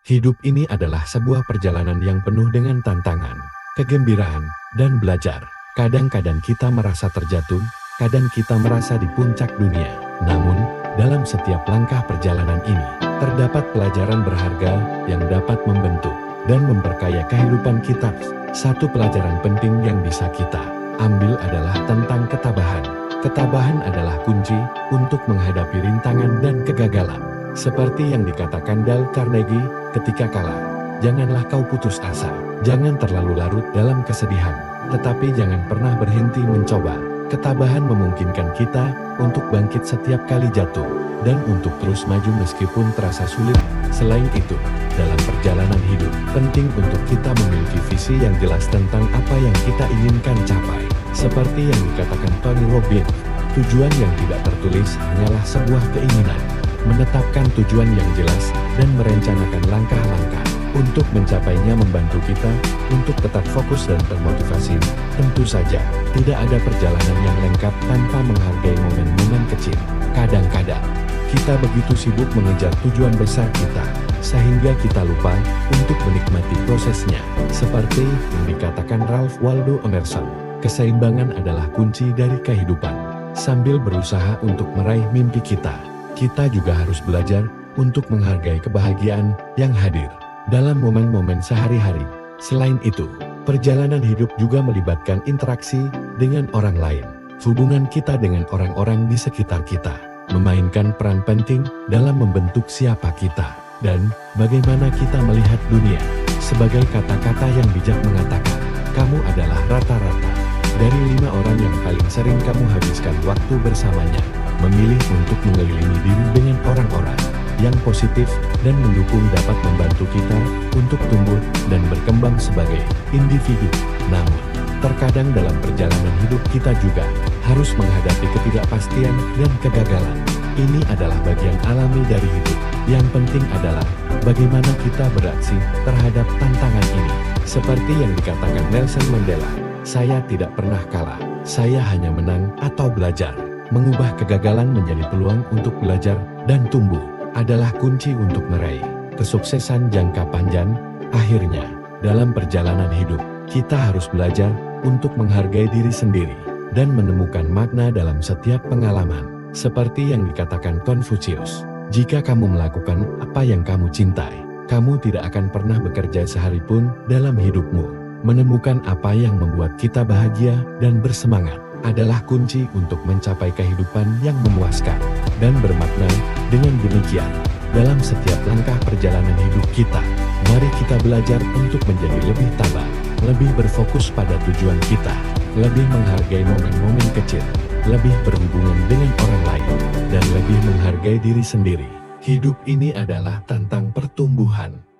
Hidup ini adalah sebuah perjalanan yang penuh dengan tantangan, kegembiraan, dan belajar. Kadang-kadang kita merasa terjatuh, kadang kita merasa di puncak dunia. Namun, dalam setiap langkah perjalanan ini, terdapat pelajaran berharga yang dapat membentuk dan memperkaya kehidupan kita. Satu pelajaran penting yang bisa kita ambil adalah tentang ketabahan. Ketabahan adalah kunci untuk menghadapi rintangan dan kegagalan. Seperti yang dikatakan Dale Carnegie, ketika kalah, janganlah kau putus asa. Jangan terlalu larut dalam kesedihan, tetapi jangan pernah berhenti mencoba. Ketabahan memungkinkan kita untuk bangkit setiap kali jatuh, dan untuk terus maju meskipun terasa sulit. Selain itu, dalam perjalanan hidup, penting untuk kita memiliki visi yang jelas tentang apa yang kita inginkan capai. Seperti yang dikatakan Tony Robbins, tujuan yang tidak tertulis hanyalah sebuah keinginan. Menetapkan tujuan yang jelas dan merencanakan langkah-langkah untuk mencapainya membantu kita untuk tetap fokus dan termotivasi. Tentu saja, tidak ada perjalanan yang lengkap tanpa menghargai momen-momen kecil. Kadang-kadang, kita begitu sibuk mengejar tujuan besar kita, sehingga kita lupa untuk menikmati prosesnya. Seperti yang dikatakan Ralph Waldo Emerson, keseimbangan adalah kunci dari kehidupan. Sambil berusaha untuk meraih mimpi kita juga harus belajar untuk menghargai kebahagiaan yang hadir dalam momen-momen sehari-hari. Selain itu, perjalanan hidup juga melibatkan interaksi dengan orang lain. Hubungan kita dengan orang-orang di sekitar kita memainkan peran penting dalam membentuk siapa kita dan bagaimana kita melihat dunia. Sebagai kata-kata yang bijak mengatakan, kamu adalah rata-rata dari 5 orang yang paling sering kamu habiskan waktu bersamanya. Memilih untuk mengelilingi diri dengan orang-orang yang positif dan mendukung dapat membantu kita untuk tumbuh dan berkembang sebagai individu. Namun, terkadang dalam perjalanan hidup kita juga harus menghadapi ketidakpastian dan kegagalan. Ini adalah bagian alami dari hidup. Yang penting adalah bagaimana kita bereaksi terhadap tantangan ini. Seperti yang dikatakan Nelson Mandela, saya tidak pernah kalah, saya hanya menang atau belajar. Mengubah kegagalan menjadi peluang untuk belajar dan tumbuh adalah kunci untuk meraih kesuksesan jangka panjang. Akhirnya, dalam perjalanan hidup, kita harus belajar untuk menghargai diri sendiri dan menemukan makna dalam setiap pengalaman. Seperti yang dikatakan Confucius, jika kamu melakukan apa yang kamu cintai, kamu tidak akan pernah bekerja sehari pun dalam hidupmu. Menemukan apa yang membuat kita bahagia dan bersemangat adalah kunci untuk mencapai kehidupan yang memuaskan dan bermakna. Dengan demikian, dalam setiap langkah perjalanan hidup kita, mari kita belajar untuk menjadi lebih tabah, lebih berfokus pada tujuan kita, lebih menghargai momen-momen kecil, lebih berhubungan dengan orang lain, dan lebih menghargai diri sendiri. Hidup ini adalah tentang pertumbuhan.